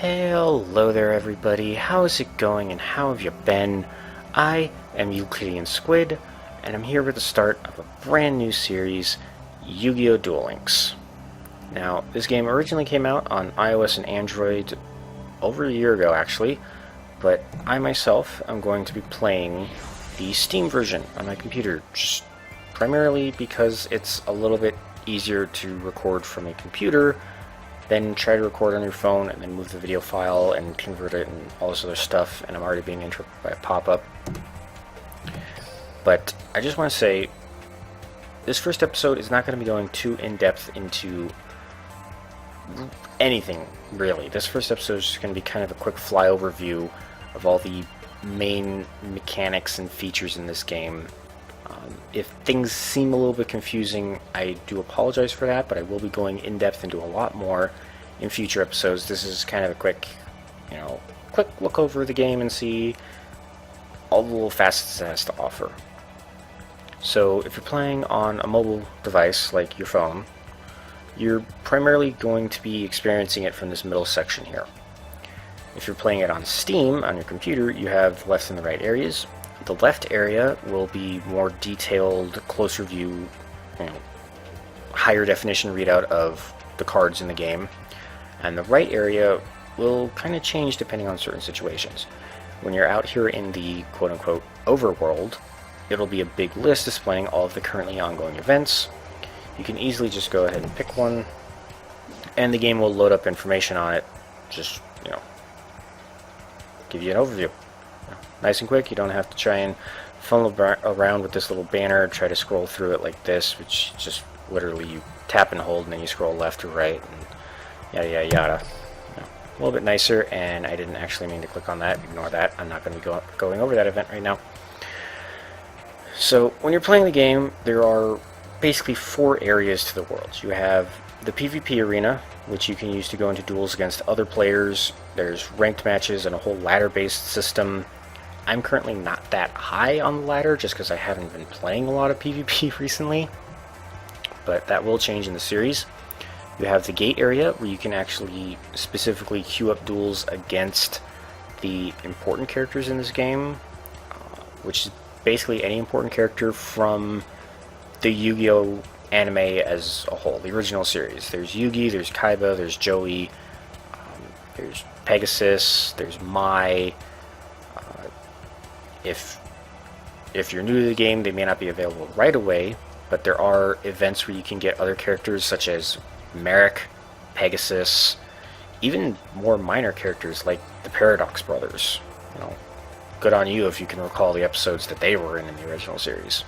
Hello there everybody, how's it going and how have you been? I am EuclideanSqd, and I'm here with the start of a brand new series, Yu-Gi-Oh! Duel Links. Now, this game originally came out on iOS and Android over a year ago actually, but I myself am going to be playing the Steam version on my computer, just primarily because it's a little bit easier to record from a computer then try to record on your phone and then move the video file and convert it and all this other stuff, and I'm already being interrupted by a pop-up. But I just want to say, this first episode is not going to be going too in-depth into anything, really. This first episode is just going to be kind of a quick flyover view of all the main mechanics and features in this game. If things seem a little bit confusing, I do apologize for that, but I will be going in-depth into a lot more in future episodes. This is kind of a quick look over the game and see all the little facets it has to offer. So if you're playing on a mobile device like your phone, you're primarily going to be experiencing it from this middle section here. If you're playing it on Steam, on your computer, you have the left and the right areas. The left area will be more detailed, closer view, higher definition readout of the cards in the game. And the right area will kind of change depending on certain situations. When you're out here in the quote-unquote overworld, it'll be a big list displaying all of the currently ongoing events. You can easily just go ahead and pick one, and the game will load up information on it, just, give you an overview. Nice and quick. You don't have to try and funnel around with this little banner, try to scroll through it like this, which just literally you tap and hold and then you scroll left or right and yada yada yada. A little bit nicer, and I didn't actually mean to click on that. Ignore that. I'm not going to be going over that event right now. So when you're playing the game, there are basically 4 areas to the world. You have the PvP arena, which you can use to go into duels against other players. There's ranked matches and a whole ladder-based system. I'm currently not that high on the ladder just because I haven't been playing a lot of PvP recently, but that will change in the series. You have the gate area where you can actually specifically queue up duels against the important characters in this game, which is basically any important character from the Yu-Gi-Oh! Anime as a whole, the original series. There's Yugi, there's Kaiba, there's Joey, there's Pegasus, there's Mai. If you're new to the game, they may not be available right away, but there are events where you can get other characters such as Merrick, Pegasus, even more minor characters like the Paradox Brothers. Good on you if you can recall the episodes that they were in the original series.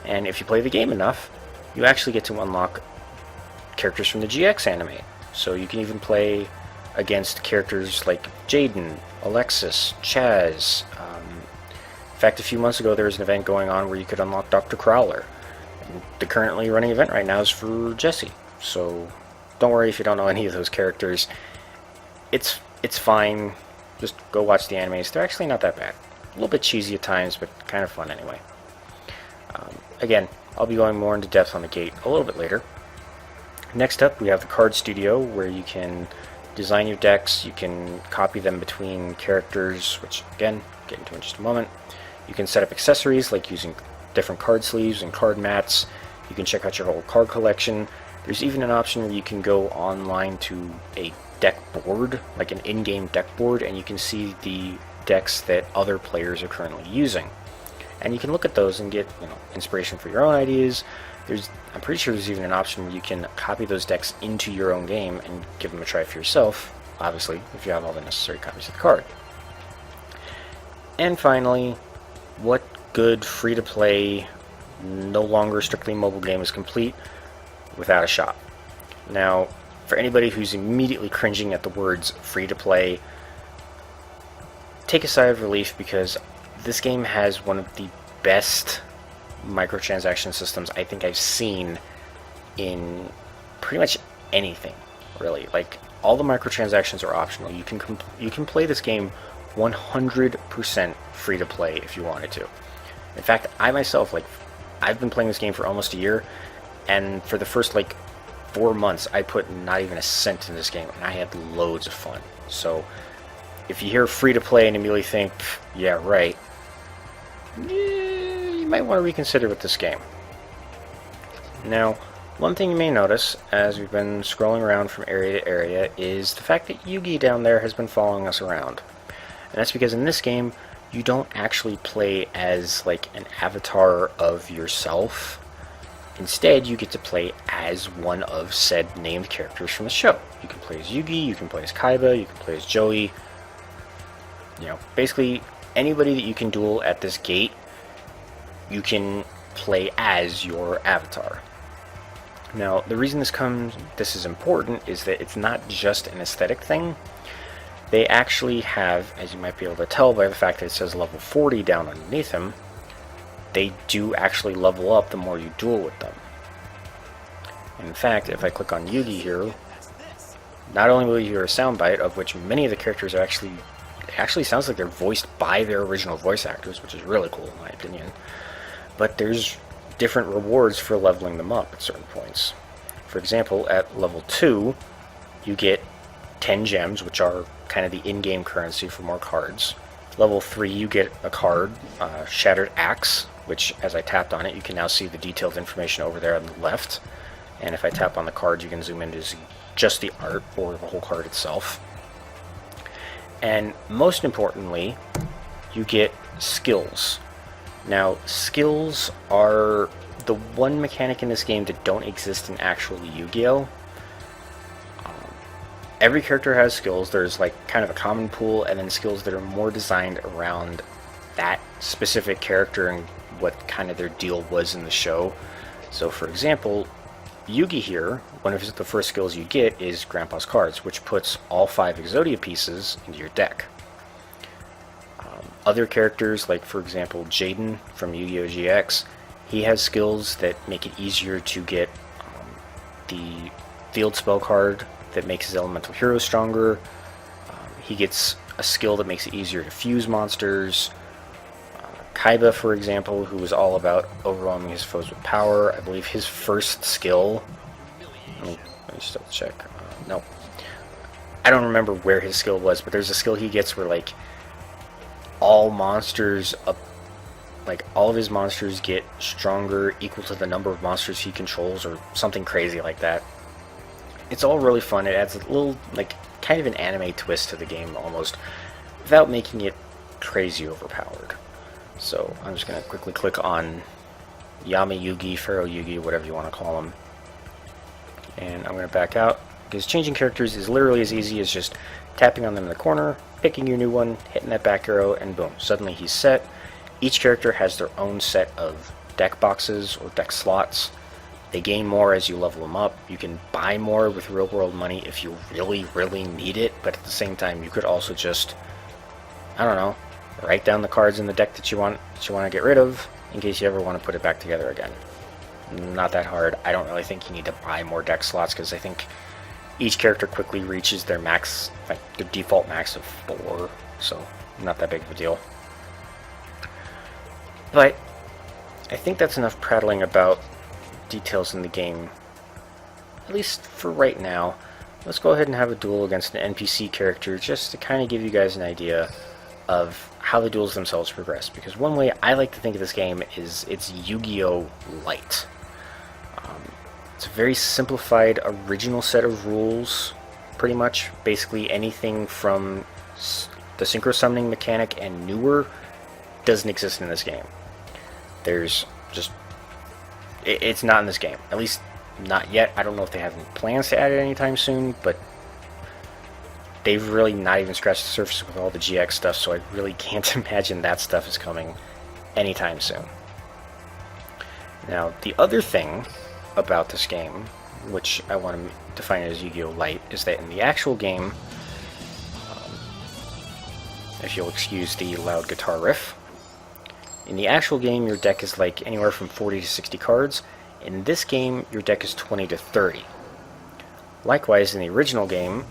And if you play the game enough, you actually get to unlock characters from the GX anime. So you can even play against characters like Jaden, Alexis, Chaz. In fact, a few months ago there was an event going on where you could unlock Dr. Crowler. And the currently running event right now is for Jesse. So don't worry if you don't know any of those characters. It's fine. Just go watch the animes. They're actually not that bad. A little bit cheesy at times, but kind of fun anyway. Again, I'll be going more into depth on the gate a little bit later. Next up, we have the card studio, where you can design your decks, you can copy them between characters, which again, I'll get into in just a moment. You can set up accessories like using different card sleeves and card mats. You can check out your whole card collection. There's even an option where you can go online to a deck board, like an in-game deck board, and you can see the decks that other players are currently using. And you can look at those and get inspiration for your own ideas. I'm pretty sure there's even an option where you can copy those decks into your own game and give them a try for yourself, obviously, if you have all the necessary copies of the card. And finally, what good free-to-play, no longer strictly mobile game is complete without a shop? Now, for anybody who's immediately cringing at the words free-to-play, take a sigh of relief, because this game has one of the best microtransaction systems I think I've seen in pretty much anything, really. Like, all the microtransactions are optional. You can play this game 100% free to play if you wanted to. In fact, I myself, I've been playing this game for almost a year, and for the first 4 months, I put not even a cent in this game, and I had loads of fun. So, if you hear free to play and immediately think, yeah, right, you might want to reconsider with this game. Now, one thing you may notice as we've been scrolling around from area to area is the fact that Yugi down there has been following us around. And that's because in this game, you don't actually play as like an avatar of yourself. Instead, you get to play as one of said named characters from the show. You can play as Yugi, you can play as Kaiba, you can play as Joey. You know, basically anybody that you can duel at this gate, you can play as your avatar. Now, the reason this is important is that it's not just an aesthetic thing. They actually have, as you might be able to tell by the fact that it says level 40 down underneath him, they do actually level up the more you duel with them. In fact, if I click on Yugi here, not only will you hear a soundbite, of which many of the characters are actually sounds like they're voiced by their original voice actors, which is really cool in my opinion, but there's different rewards for leveling them up at certain points. For example, at level 2, you get 10 gems, which are kind of the in-game currency for more cards. Level 3, you get a card, Shattered Axe, which as I tapped on it, you can now see the detailed information over there on the left. And if I tap on the card, you can zoom into just the art or the whole card itself. And most importantly, you get skills. Now, skills are the one mechanic in this game that don't exist in actual Yu-Gi-Oh! Every character has skills. There's like kind of a common pool, and then skills that are more designed around that specific character and what kind of their deal was in the show. So for example, Yugi here, one of the first skills you get is Grandpa's Cards, which puts all 5 Exodia pieces into your deck. Other characters, like for example Jaden from Yu-Gi-Oh! GX, he has skills that make it easier to get the field spell card that makes his elemental hero stronger. He gets a skill that makes it easier to fuse monsters. Kaiba, for example, who is all about overwhelming his foes with power. I believe his first skill... Let me just double check. No. I don't remember where his skill was, but there's a skill he gets where, like, all monsters up... Like, all of his monsters get stronger, equal to the number of monsters he controls, or something crazy like that. It's all really fun. It adds a little, like, kind of an anime twist to the game, almost, without making it crazy overpowered. So I'm just going to quickly click on Yami Yugi, Pharaoh Yugi, whatever you want to call him. And I'm going to back out, because changing characters is literally as easy as just tapping on them in the corner, picking your new one, hitting that back arrow, and boom, suddenly he's set. Each character has their own set of deck boxes or deck slots. They gain more as you level them up. You can buy more with real world money if you really, really need it, but at the same time you could also just, I don't know, write down the cards in the deck that you want to get rid of in case you ever want to put it back together again. Not that hard. I don't really think you need to buy more deck slots, because I think each character quickly reaches their max, like their default max of 4, so not that big of a deal. But I think that's enough prattling about details in the game, at least for right now. Let's go ahead and have a duel against an NPC character, just to kind of give you guys an idea of how the duels themselves progress, because one way I like to think of this game is it's Yu-Gi-Oh! Light. It's a very simplified original set of rules, pretty much. Basically anything from the synchro summoning mechanic and newer doesn't exist in this game. There's just... It's not in this game. At least, not yet. I don't know if they have any plans to add it anytime soon, but they've really not even scratched the surface with all the GX stuff, so I really can't imagine that stuff is coming anytime soon. Now, the other thing about this game, which I want to define as Yu-Gi-Oh! Light, is that in the actual game, if you'll excuse the loud guitar riff, in the actual game your deck is like anywhere from 40 to 60 cards. In this game your deck is 20 to 30. Likewise, in the original game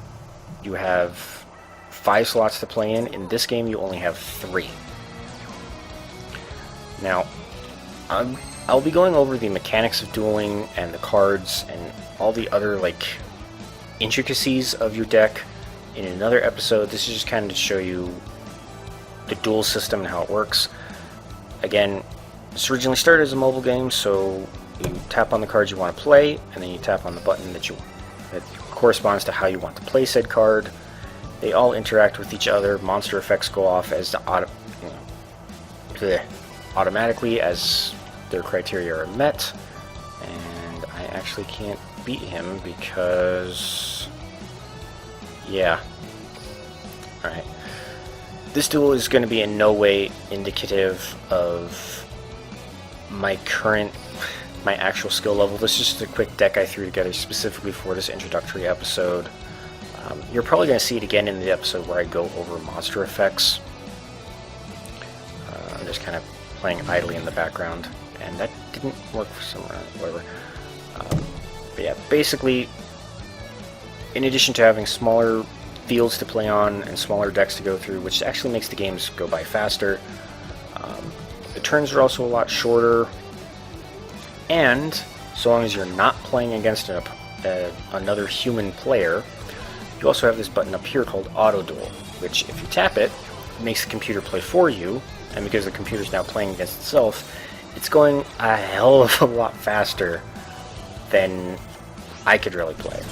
you have 5 slots to play in. In this game you only have 3. Now, I'm I'll be going over the mechanics of dueling and the cards and all the other like intricacies of your deck in another episode. This is just kind of to show you the duel system and how it works. Again, this originally started as a mobile game, so you tap on the cards you want to play, and then you tap on the button that corresponds to how you want to play said card. They all interact with each other. Monster effects go off as automatically as their criteria are met. And I actually can't beat him because... yeah. Alright. This duel is going to be in no way indicative of my actual skill level. This is just a quick deck I threw together specifically for this introductory episode. You're probably going to see it again in the episode where I go over monster effects. I'm just kind of playing idly in the background, and that didn't work for some reason, whatever. But yeah, basically, in addition to having smaller fields to play on and smaller decks to go through, which actually makes the games go by faster, the turns are also a lot shorter, and so long as you're not playing against another human player, you also have this button up here called Auto Duel, which if you tap it, it makes the computer play for you, and because the computer's now playing against itself, it's going a hell of a lot faster than I could really play.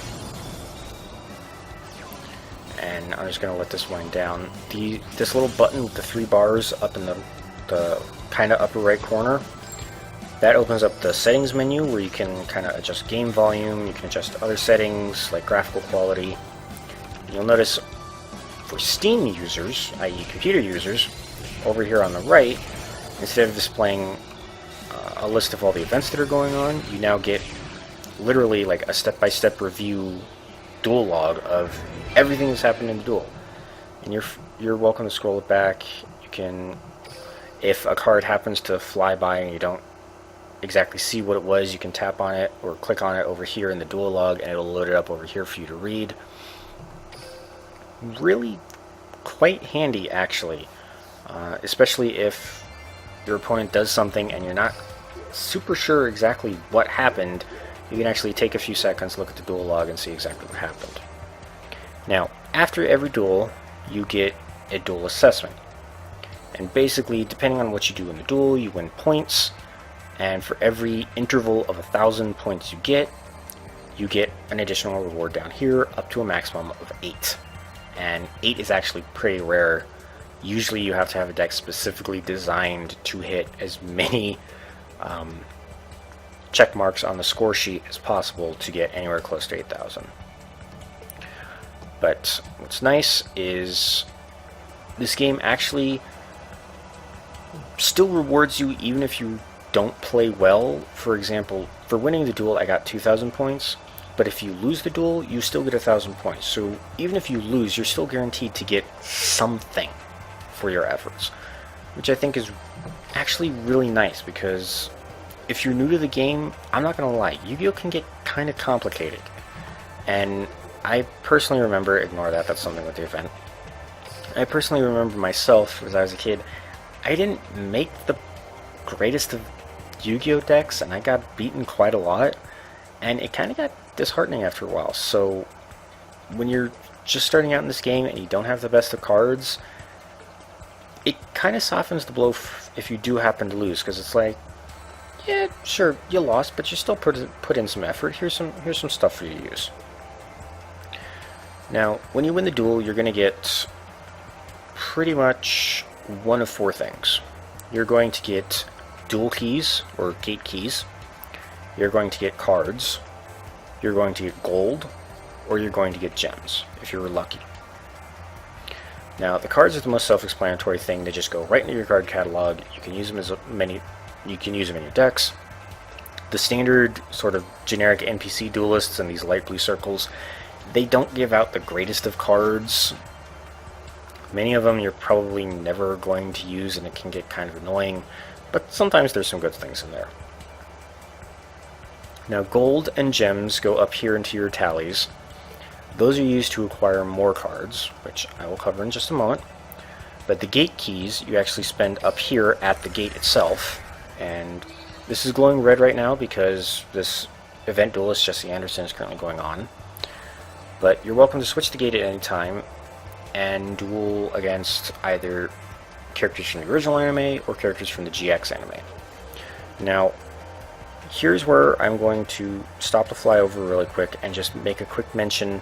And I'm just going to let this wind down. This little button with the 3 bars up in the kind of upper right corner, that opens up the settings menu where you can kind of adjust game volume, you can adjust other settings like graphical quality. You'll notice for Steam users, i.e. computer users, over here on the right, instead of displaying a list of all the events that are going on, you now get literally like a step-by-step review duel log of everything that's happened in the duel. And you're welcome to scroll it back. You can, if a card happens to fly by and you don't exactly see what it was, you can tap on it or click on it over here in the duel log and it'll load it up over here for you to read. Really quite handy, actually, especially if your opponent does something and you're not super sure exactly what happened. You can actually take a few seconds, look at the duel log, and see exactly what happened. Now, after every duel, you get a duel assessment. And basically, depending on what you do in the duel, you win points. And for every interval of 1,000 points you get an additional reward down here, up to a maximum of 8. And 8 is actually pretty rare. Usually you have to have a deck specifically designed to hit as many check marks on the score sheet as possible to get anywhere close to 8,000. But what's nice is this game actually still rewards you even if you don't play well. For example, for winning the duel I got 2,000 points, but if you lose the duel you still get 1,000 points. So even if you lose, you're still guaranteed to get something for your efforts, which I think is actually really nice, because if you're new to the game, I'm not going to lie, Yu-Gi-Oh! Can get kind of complicated. And I personally remember, ignore that, that's something with the event. I personally remember myself, as I was a kid, I didn't make the greatest of Yu-Gi-Oh! Decks, and I got beaten quite a lot, and it kind of got disheartening after a while. So when you're just starting out in this game and you don't have the best of cards, it kind of softens the blow if you do happen to lose, because it's like, yeah, sure, you lost, but you still put in some effort. Here's some stuff for you to use. Now, when you win the duel, you're going to get pretty much one of 4 things. You're going to get duel keys, or gate keys. You're going to get cards. You're going to get gold, or you're going to get gems, if you're lucky. Now, the cards are the most self-explanatory thing. They just go right into your card catalog. You can use them you can use them in your decks. The standard sort of generic NPC duelists and these light blue circles, they don't give out the greatest of cards. Many of them you're probably never going to use and it can get kind of annoying, but sometimes there's some good things in there. Now, gold and gems go up here into your tallies. Those are used to acquire more cards, which I will cover in just a moment. But the gate keys you actually spend up here at the gate itself, and This is glowing red right now because this event duelist Jesse Anderson is currently going on. But you're welcome to switch the gate at any time and duel against either characters from the original anime or characters from the GX anime. Now, here's where I'm going to stop the flyover really quick and just make a quick mention.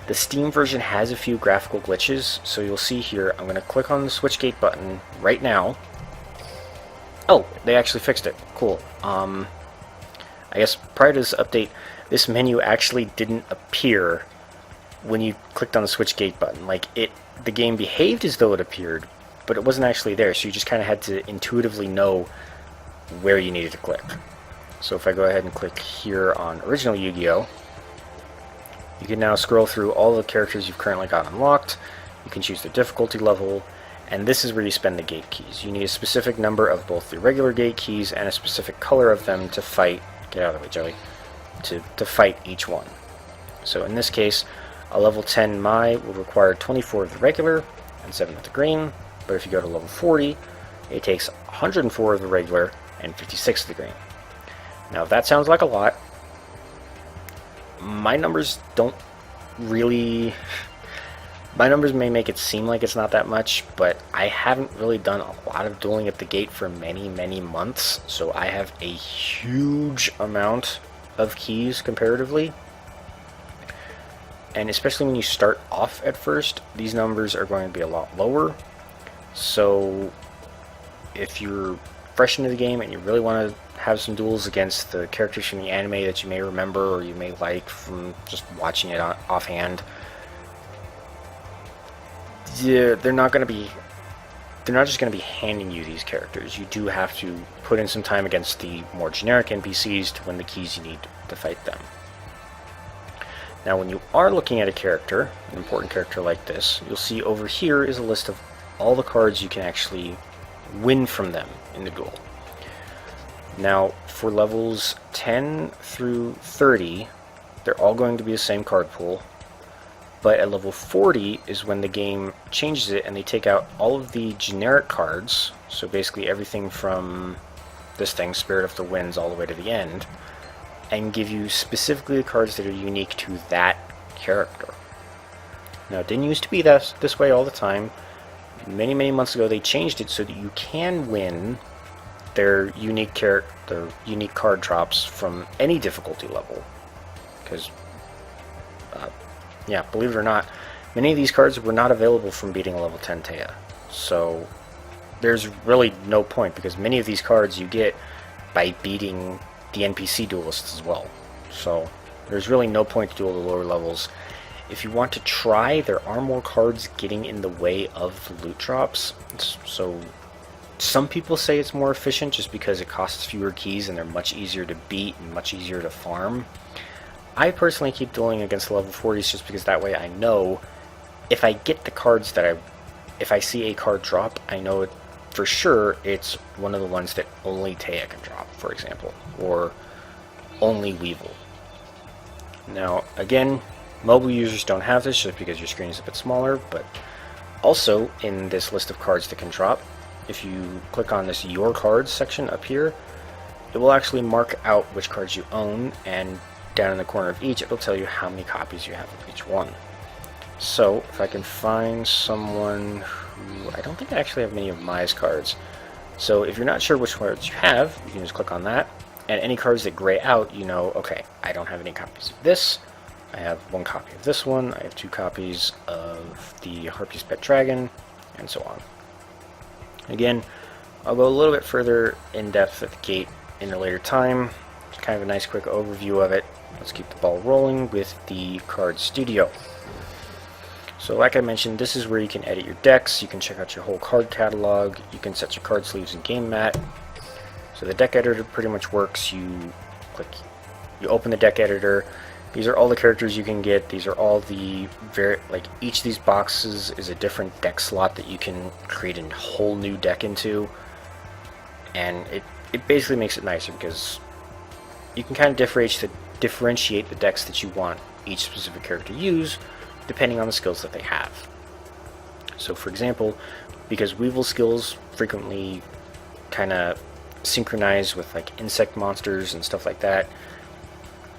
The Steam version has a few graphical glitches, so you'll see here, I'm going to click on the switch gate button right now. Oh, they actually fixed it. Cool. I guess prior to this update, this menu actually didn't appear when you clicked on the switch gate button. Like, the game behaved as though it appeared, but it wasn't actually there, so you just kind of had to intuitively know where you needed to click. So if I go ahead and click here on original Yu-Gi-Oh!, you can now scroll through all the characters you've currently got unlocked. You can choose the difficulty level, and this is where you spend the gate keys. You need a specific number of both the regular gate keys and a specific color of them to fight, get out of the way, Jelly, to fight each one. So in this case, a level 10 Mai will require 24 of the regular and 7 of the green, but if you go to level 40, it takes 104 of the regular and 56 of the green. Now if that sounds like a lot, my numbers don't really... My numbers may make it seem like it's not that much, but I haven't really done a lot of dueling at the gate for many, many months, so I have a huge amount of keys comparatively. And especially when you start off at first, these numbers are going to be a lot lower. So if you're fresh into the game and you really want to have some duels against the characters from the anime that you may remember or you may like from just watching it offhand, yeah, they're not just going to be handing you these characters. You do have to put in some time against the more generic NPCs to win the keys you need to fight them. Now when you are looking at a character, an important character like this, you'll see over here is a list of all the cards you can actually win from them in the duel. Now for levels 10 through 30, they're all going to be the same card pool, but at level 40 is when the game changes it and they take out all of the generic cards, so basically everything from this thing, Spirit of the Winds, all the way to the end, and give you specifically the cards that are unique to that character. Now it didn't used to be this way all the time. Many, many months ago they changed it so that you can win their unique card drops from any difficulty level. Because, yeah, believe it or not, many of these cards were not available from beating a level 10 Taya. So there's really no point, because many of these cards you get by beating the NPC duelists as well. So there's really no point to duel the lower levels. If you want to try, there are more cards getting in the way of the loot drops. So some people say it's more efficient just because it costs fewer keys and they're much easier to beat and much easier to farm. I personally keep dueling against level 40s just because that way I know if I get the cards that if I see a card drop, I know it for sure it's one of the ones that only Taya can drop, for example, or only Weevil. Now, again, mobile users don't have this just because your screen is a bit smaller, but also in this list of cards that can drop, if you click on this Your Cards section up here, it will actually mark out which cards you own, and down in the corner of each, it'll tell you how many copies you have of each one. So, if I can find someone who... I don't think I actually have many of Mai's cards. So, if you're not sure which cards you have, you can just click on that, and any cards that gray out, you know, okay, I don't have any copies of this, I have one copy of this one, I have 2 copies of the Harpy's Pet Dragon, and so on. Again, I'll go a little bit further in depth at the gate in a later time. It's kind of a nice quick overview of it. Let's keep the ball rolling with the card studio. So like I mentioned, this is where you can edit your decks, you can check out your whole card catalog, you can set your card sleeves and game mat. So the deck editor pretty much works. You open the deck editor. These are all the characters you can get. These are all the each of these boxes is a different deck slot that you can create a whole new deck into. And it basically makes it nicer because you can kind of differentiate the decks that you want each specific character to use depending on the skills that they have. So for example, because Weevil skills frequently kind of synchronize with like insect monsters and stuff like that.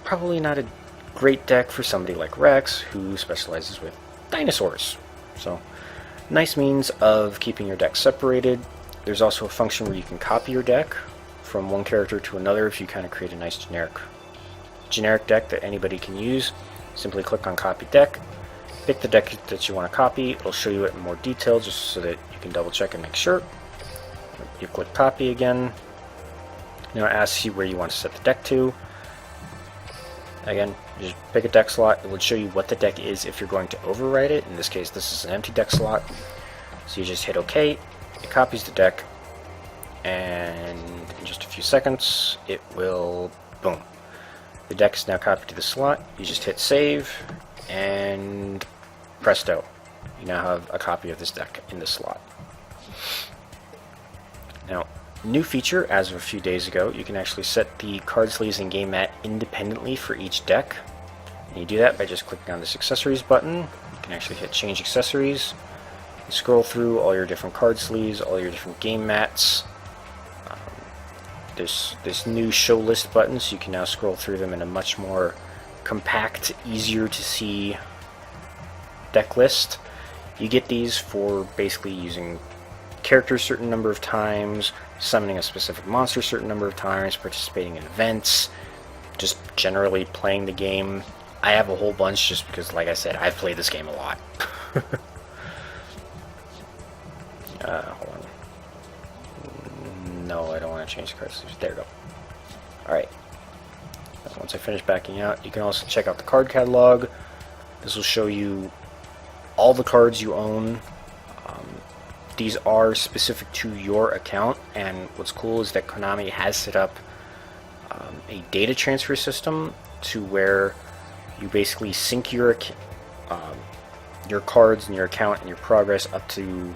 Probably not a great deck for somebody like Rex, who specializes with dinosaurs. So, nice means of keeping your deck separated. There's also a function where you can copy your deck from one character to another if you kind of create a nice generic deck that anybody can use. Simply click on Copy Deck, pick the deck that you want to copy. It'll show you it in more detail just so that you can double check and make sure. You click Copy again. Now it asks you where you want to set the deck to. Again, just pick a deck slot. It will show you what the deck is if you're going to overwrite it. In this case, this is an empty deck slot. So you just hit OK. It copies the deck. And in just a few seconds, it will, boom. The deck is now copied to the slot. You just hit save, and presto. You now have a copy of this deck in the slot. Now, new feature as of a few days ago, you can actually set the card sleeves and game mat independently for each deck. And you do that by just clicking on this accessories button. You can actually hit change accessories. You scroll through all your different card sleeves, all your different game mats. There's this new show list button, so you can now scroll through them in a much more compact, easier to see deck list. You get these for basically using characters a certain number of times, summoning a specific monster a certain number of times, participating in events, just generally playing the game. I have a whole bunch just because, like I said, I've played this game a lot. Hold on. No, I don't want to change the card sleeves. There we go. Alright. Once I finish backing out, you can also check out the card catalog. This will show you all the cards you own. These are specific to your account, and what's cool is that Konami has set up a data transfer system to where you basically sync your cards and your account and your progress up to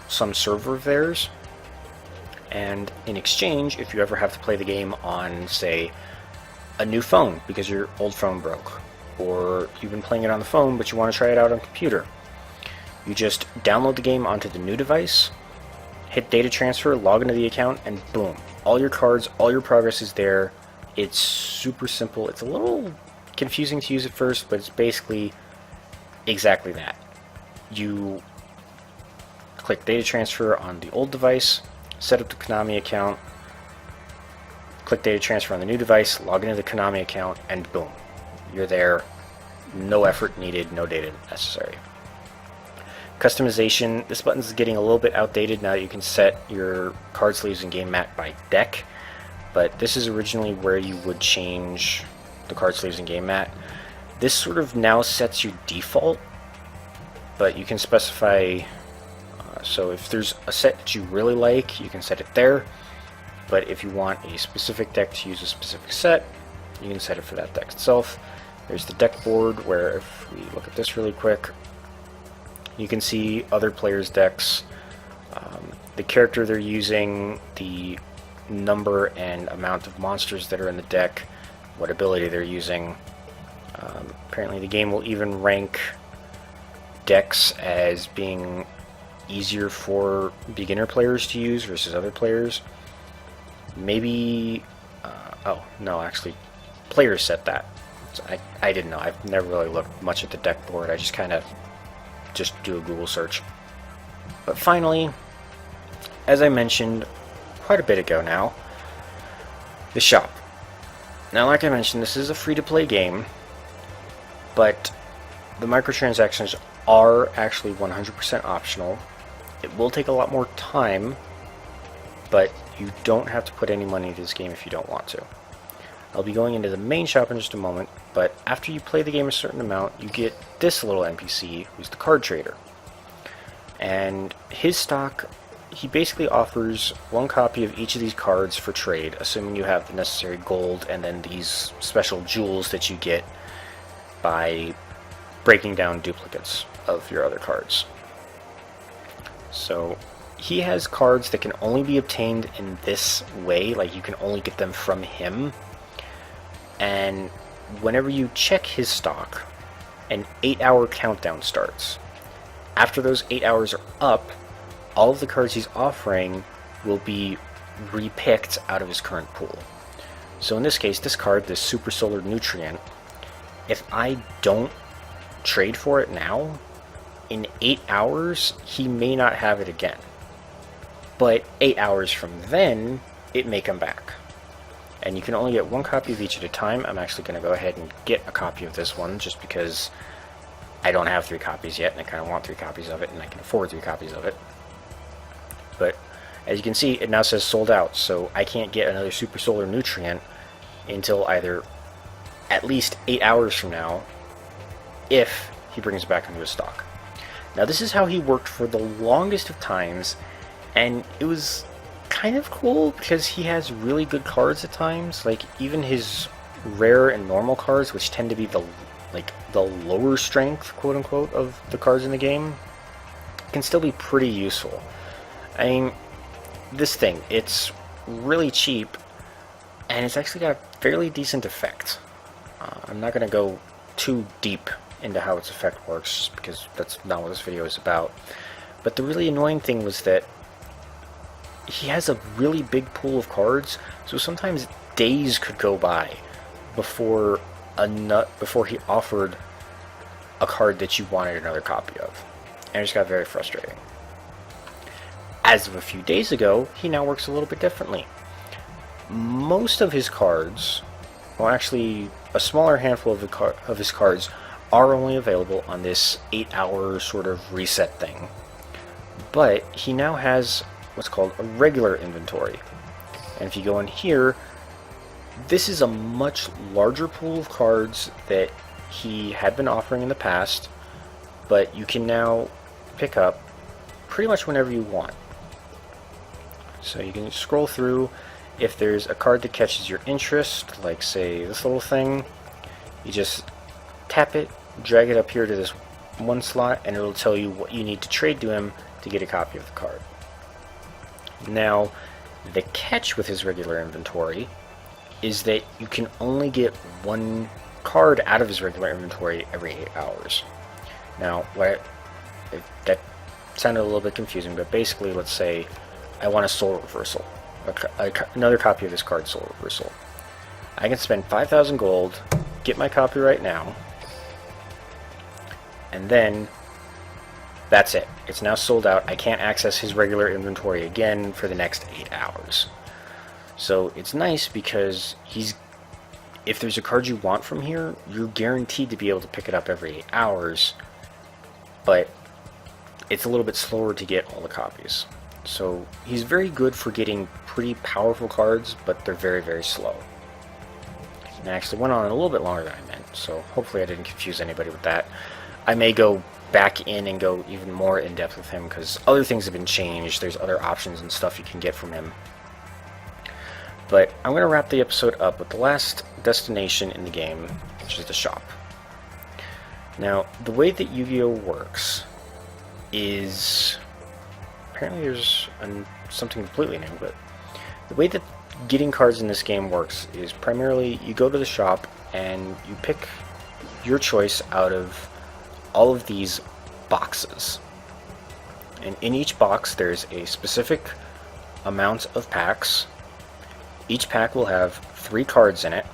some server of theirs. And in exchange, if you ever have to play the game on, say, a new phone because your old phone broke, or you've been playing it on the phone but you want to try it out on computer, you just download the game onto the new device, hit data transfer, log into the account, and boom, all your cards, all your progress is there. It's super simple. It's a little confusing to use at first, but it's basically exactly that. You click data transfer on the old device, set up the Konami account, click data transfer on the new device, log into the Konami account, and boom, you're there. No effort needed, no data necessary. Customization, this button is getting a little bit outdated now that you can set your card sleeves and game mat by deck, but this is originally where you would change the card sleeves and game mat. This sort of now sets your default, but you can specify. So if there's a set that you really like, you can set it there. But if you want a specific deck to use a specific set, you can set it for that deck itself. There's the deck board, where if we look at this really quick, you can see other players' decks, the character they're using, the number and amount of monsters that are in the deck, what ability they're using. Apparently the game will even rank decks as being easier for beginner players to use versus other players. Maybe, oh, no, actually, players set that. So I didn't know. I've never really looked much at the deck board. I just kind of just do a Google search. But finally, as I mentioned quite a bit ago now, the shop. Now, like I mentioned, this is a free-to-play game, but the microtransactions are actually 100% optional. It will take a lot more time, but you don't have to put any money into this game if you don't want to. I'll be going into the main shop in just a moment, but after you play the game a certain amount, you get this little NPC, who's the card trader. And his stock, he basically offers one copy of each of these cards for trade, assuming you have the necessary gold and then these special jewels that you get by breaking down duplicates of your other cards. So he has cards that can only be obtained in this way, like you can only get them from him. And whenever you check his stock, an 8-hour countdown starts. After those 8 hours are up, all of the cards he's offering will be repicked out of his current pool. So in this case, this card, this Super Solar Nutrient, if I don't trade for it now, in 8 hours, he may not have it again. But 8 hours from then, it may come back. And you can only get one copy of each at a time. I'm actually going to go ahead and get a copy of this one, just because I don't have 3 copies yet, and I kind of want 3 copies of it, and I can afford 3 copies of it. But as you can see, it now says sold out, so I can't get another Super Solar Nutrient until either at least 8 hours from now, if he brings it back into his stock. Now this is how he worked for the longest of times, and it was kind of cool because he has really good cards at times. Like even his rare and normal cards, which tend to be the lower strength, quote unquote, of the cards in the game, can still be pretty useful. I mean, this thing, it's really cheap, and it's actually got a fairly decent effect. I'm not going to go too deep into how its effect works, just because that's not what this video is about. But the really annoying thing was that he has a really big pool of cards, so sometimes days could go by before he offered a card that you wanted another copy of. And it just got very frustrating. As of a few days ago, he now works a little bit differently. Most of his cards, well actually a smaller handful of his cards, are only available on this 8-hour sort of reset thing. But he now has what's called a regular inventory. And if you go in here, this is a much larger pool of cards that he had been offering in the past, but you can now pick up pretty much whenever you want. So you can scroll through. If there's a card that catches your interest, like say this little thing, you just tap it, drag it up here to this one slot, and it'll tell you what you need to trade to him to get a copy of the card. Now, the catch with his regular inventory is that you can only get one card out of his regular inventory every 8 hours. Now, that sounded a little bit confusing, but basically, let's say I want a Soul Reversal, another copy of this card, Soul Reversal. I can spend 5,000 gold, get my copy right now, and then that's it. It's now sold out. I can't access his regular inventory again for the next 8 hours. So it's nice because if there's a card you want from here, you're guaranteed to be able to pick it up every 8 hours, but it's a little bit slower to get all the copies. So he's very good for getting pretty powerful cards, but they're very, very slow. And it actually went on a little bit longer than I meant, so hopefully I didn't confuse anybody with that. I may go back in and go even more in depth with him because other things have been changed. There's other options and stuff you can get from him. But I'm going to wrap the episode up with the last destination in the game, which is the shop. Now, the way that Yu-Gi-Oh! Works is... apparently there's something completely new, but the way that getting cards in this game works is primarily you go to the shop and you pick your choice out of all of these boxes. And in each box there's a specific amount of packs. Each pack will have 3 cards in it.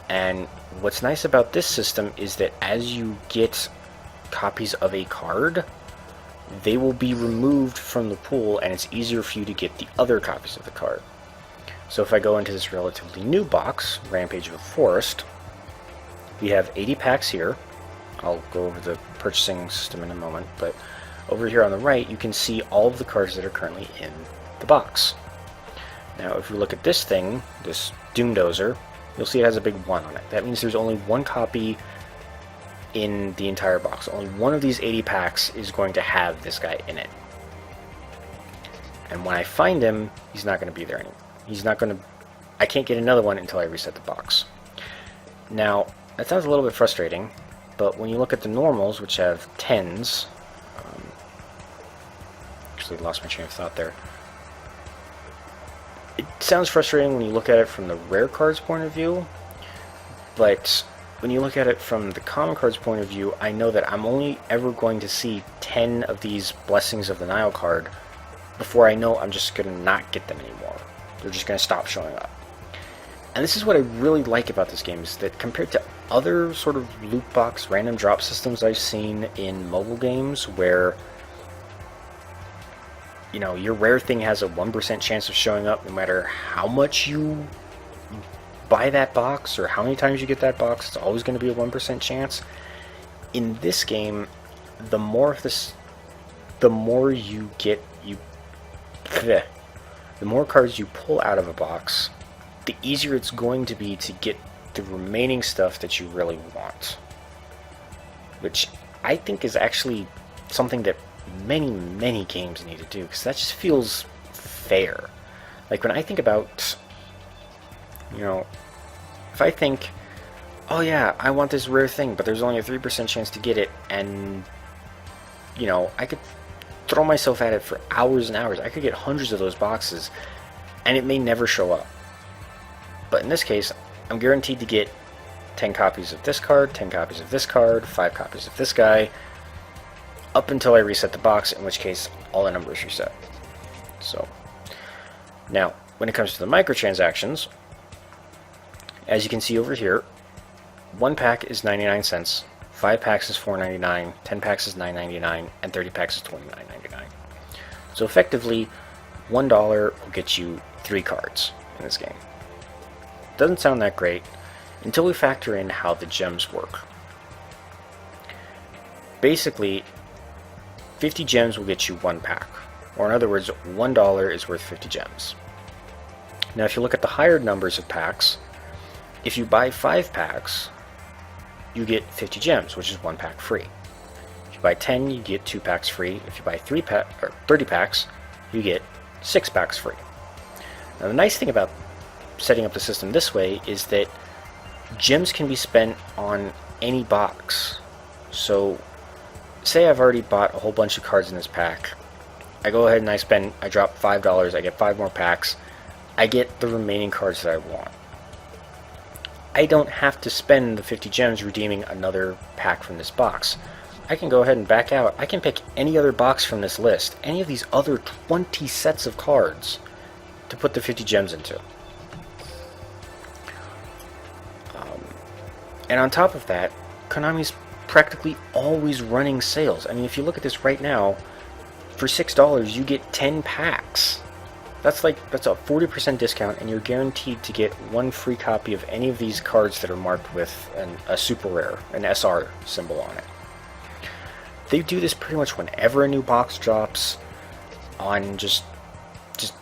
And what's nice about this system is that as you get copies of a card, they will be removed from the pool and it's easier for you to get the other copies of the card. So if I go into this relatively new box, Rampage of the Forest, we have 80 packs here. I'll go over the purchasing system in a moment, but over here on the right you can see all of the cards that are currently in the box. Now if we look at this thing, this Doomdozer, you'll see it has a big 1 on it. That means there's only one copy in the entire box. Only one of these 80 packs is going to have this guy in it. And when I find him, he's not going to be there anymore. He's not going to... I can't get another one until I reset the box. Now, that sounds a little bit frustrating, but when you look at the normals, which have 10s... actually lost my train of thought there. It sounds frustrating when you look at it from the rare cards point of view, but when you look at it from the common cards point of view, I know that I'm only ever going to see 10 of these Blessings of the Nile card before I know, I'm just going to not get them anymore. They're just going to stop showing up. And this is what I really like about this game, is that compared to other sort of loot box random drop systems I've seen in mobile games, where you know, your rare thing has a 1% chance of showing up no matter how much you buy that box or how many times you get that box, it's always going to be a 1% chance. In this game, the more you get, the more cards you pull out of a box, the easier it's going to be to get the remaining stuff that you really want. Which I think is actually something that many games need to do, because that just feels fair. Like when I think about, you know, if I think, oh yeah, I want this rare thing, but there's only a 3% chance to get it, and you know, I could throw myself at it for hours and hours. I could get hundreds of those boxes, and it may never show up. But in this case, I'm guaranteed to get 10 copies of this card, 10 copies of this card, 5 copies of this guy, up until I reset the box, in which case all the numbers reset. So, now, when it comes to the microtransactions, as you can see over here, 1 pack is 99 cents, 5 packs is $4.99, 10 packs is $9.99, and 30 packs is $29.99. So effectively, $1 will get you 3 cards in this game. Doesn't sound that great until we factor in how the gems work. Basically, 50 gems will get you 1 pack, or in other words, $1 is worth 50 gems. Now if you look at the higher numbers of packs, if you buy 5 packs, you get 50 gems, which is 1 pack free. If you buy 10, you get 2 packs free. If you buy 30 packs, you get 6 packs free. Now the nice thing about setting up the system this way is that gems can be spent on any box. So say I've already bought a whole bunch of cards in this pack. I go ahead and I drop $5, I get 5 more packs. I get the remaining cards that I want. I don't have to spend the 50 gems redeeming another pack from this box. I can go ahead and back out. I can pick any other box from this list, any of these other 20 sets of cards, to put the 50 gems into. And on top of that, Konami's practically always running sales. I mean, if you look at this right now, for $6 you get 10 packs. That's a 40% discount, and you're guaranteed to get 1 free copy of any of these cards that are marked with a super rare, an SR symbol on it. They do this pretty much whenever a new box drops, on just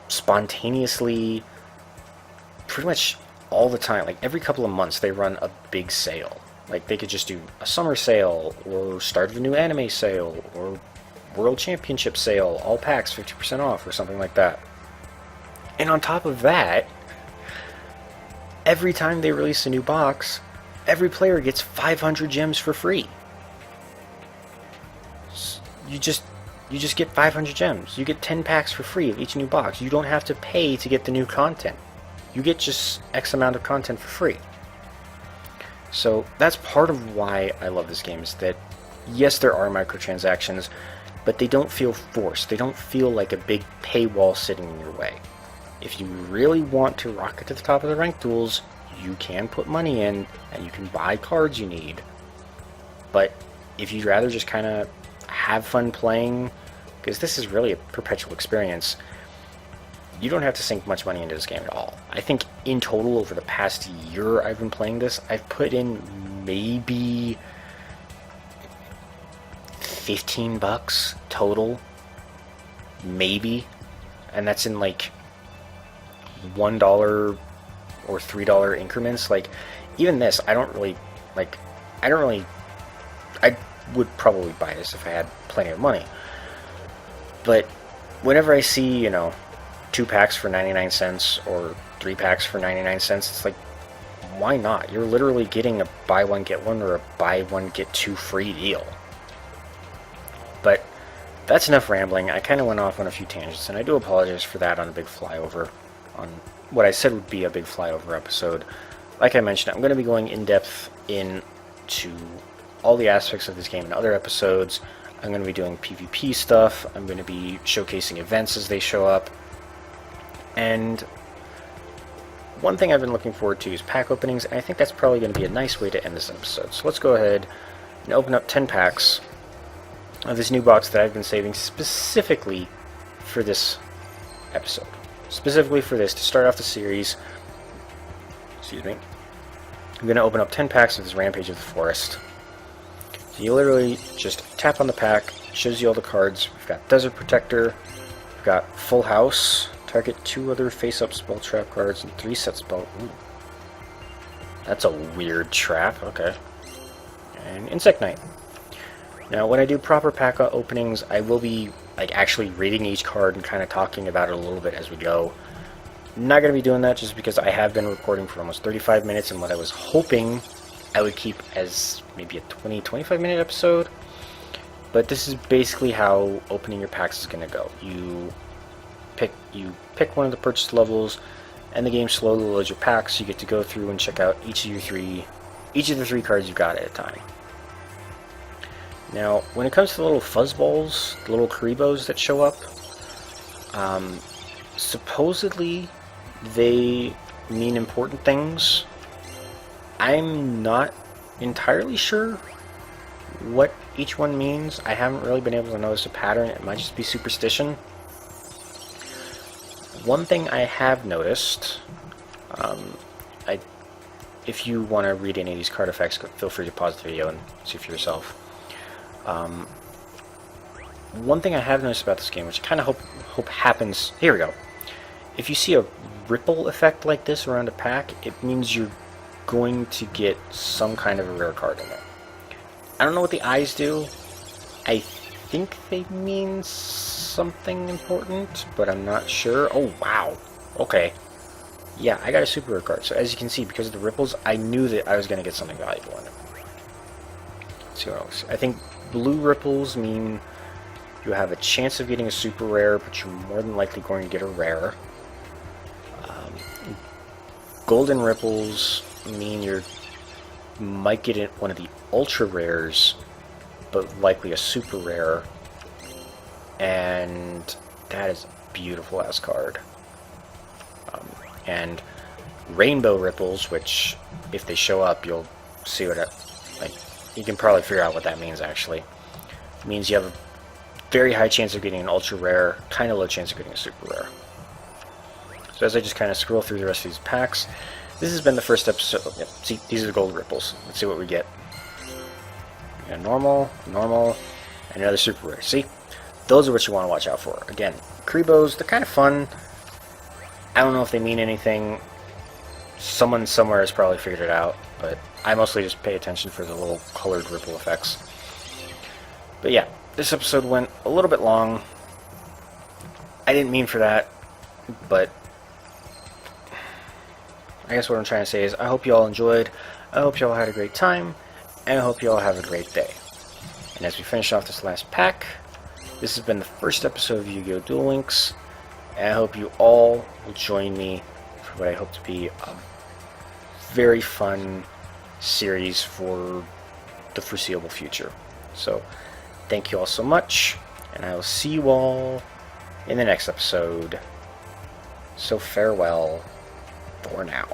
spontaneously, pretty much all the time. Like every couple of months they run a big sale. Like they could just do a summer sale, or start of a new anime sale, or World Championship sale, all packs 50% off, or something like that. And on top of that, every time they release a new box, every player gets 500 gems for free. You just get 500 gems. You get 10 packs for free of each new box. You don't have to pay to get the new content. You get just X amount of content for free. So that's part of why I love this game, is that yes, there are microtransactions, but they don't feel forced. They don't feel like a big paywall sitting in your way. If you really want to rocket to the top of the ranked duels, you can put money in and you can buy cards you need. But if you'd rather just kind of have fun playing, because this is really a perpetual experience, you don't have to sink much money into this game at all. I think in total over the past year I've been playing this, I've put in maybe $15 total, maybe, and that's in like $1 or $3 increments. Like even this, I would probably buy this if I had plenty of money. But whenever I see, you know, 2 packs for 99 cents or 3 packs for 99 cents, it's like, why not? You're literally getting a buy one get one or a buy one get 2 free deal. But that's enough rambling. I kind of went off on a few tangents, and I do apologize for that on a big flyover, on what I said would be a big flyover episode. Like I mentioned, I'm going to be going in depth into all the aspects of this game in other episodes. I'm going to be doing PvP stuff. I'm going to be showcasing events as they show up. And one thing I've been looking forward to is pack openings, and I think that's probably going to be a nice way to end this episode. So let's go ahead and open up 10 packs of this new box that I've been saving specifically for this episode. Specifically for this, to start off the series. Excuse me. I'm going to open up 10 packs of this Rampage of the Forest. So you literally just tap on the pack, shows you all the cards. We've got Desert Protector, we've got Full House, target 2 other face-up spell trap cards, and 3 set spell. Ooh. That's a weird trap, okay. And Insect Knight. Now, when I do proper pack openings, I will be actually reading each card and kind of talking about it a little bit as we go. Not going to be doing that just because I have been recording for almost 35 minutes, and what I was hoping I would keep as maybe a 20-25 minute episode. But this is basically how opening your packs is going to go. You pick one of the purchase levels, and the game slowly loads your packs. You get to go through and check out each of the 3 cards you've got at a time. Now, when it comes to the little fuzzballs, the little Karibos that show up, supposedly they mean important things. I'm not entirely sure what each one means. I haven't really been able to notice a pattern. It might just be superstition. One thing I have noticed, if you want to read any of these card effects, feel free to pause the video and see for yourself. One thing I have noticed about this game, which I kind of hope happens, here we go. If you see a ripple effect like this around a pack, it means you're going to get some kind of a rare card in it. I don't know what the eyes do. I think they mean something important, but I'm not sure. Oh, wow. Okay. Yeah, I got a super rare card. So as you can see, because of the ripples, I knew that I was going to get something valuable in it. Let's see what else. I think blue ripples mean you have a chance of getting a super rare, but you're more than likely going to get a rare. Golden ripples mean you might get one of the ultra rares, but likely a super rare. And that is a beautiful ass card. And rainbow ripples, which if they show up, you'll see what you can probably figure out what that means. Actually, it means you have a very high chance of getting an ultra rare, kind of low chance of getting a super rare. So as I just kind of scroll through the rest of these packs, this has been the first episode. Yep, see, these are the gold ripples. Let's see what we get. Yeah, normal, and another super rare. See, those are what you want to watch out for. Again, Karibos, they're kind of fun. I don't know if they mean anything. Someone somewhere has probably figured it out, but I mostly just pay attention for the little colored ripple effects. But yeah, this episode went a little bit long. I didn't mean for that, but I guess what I'm trying to say is I hope you all enjoyed, I hope you all had a great time, and I hope you all have a great day. And as we finish off this last pack, this has been the first episode of Yu-Gi-Oh! Duel Links, and I hope you all will join me for what I hope to be a very fun series for the foreseeable future. So, thank you all so much, and I will see you all in the next episode. So farewell for now.